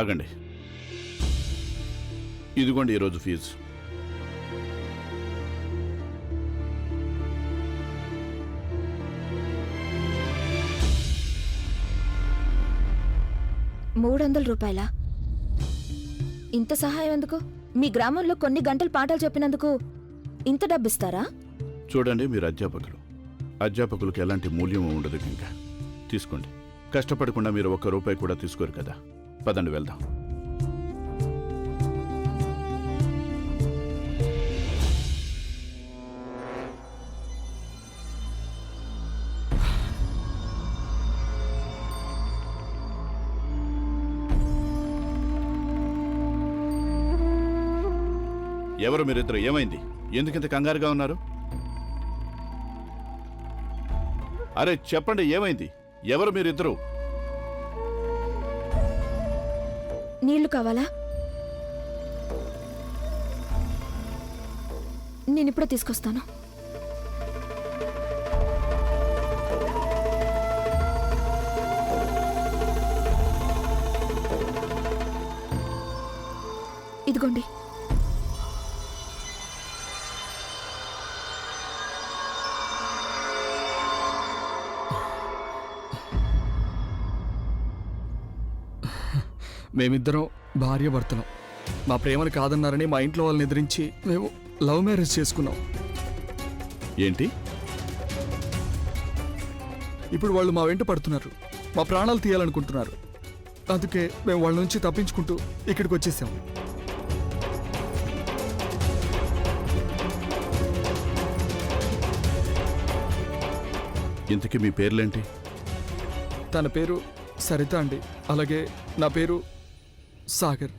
ఆగండి, ఇదిగోండి ఈరోజు ఫీజు. ₹300? ఇంత సహాయం ఎందుకు? మీ గ్రామంలో కొన్ని గంటలు పాఠాలు చెప్పినందుకు ఇంత డబ్బిస్తారా? చూడండి, మీరు అధ్యాపకులకు ఎలాంటి మూల్యం ఉండదు. ఇంకా తీసుకోండి. కష్టపడకుండా మీరు ₹1 కూడా తీసుకోరు కదా. పదండి వెళ్దాం. ఎవరు మీరిద్దరు? ఏమైంది? ఎందుకింత కంగారుగా ఉన్నారు? అరే చెప్పండి, ఏమైంది? ఎవరు మీరిద్దరు? నీళ్లు కావాలా? నేనిప్పుడే తీసుకొస్తాను. ఇదిగోండి. మేమిద్దరం భార్యాభర్తలం. మా ప్రేమను కాదన్నారని మా ఇంట్లో వాళ్ళని ఎదిరించి మేము లవ్ మ్యారేజ్ చేసుకున్నాం. ఏంటి? ఇప్పుడు వాళ్ళు మా వెంట పడుతున్నారు, మా ప్రాణాలు తీయాలనుకుంటున్నారు. అందుకే మేము వాళ్ళ నుంచి తప్పించుకుంటూ ఇక్కడికి వచ్చేసాం. ఇంతకీ మీ పేర్లేంటి? తన పేరు సరిత అండి, అలాగే నా పేరు సాగర్.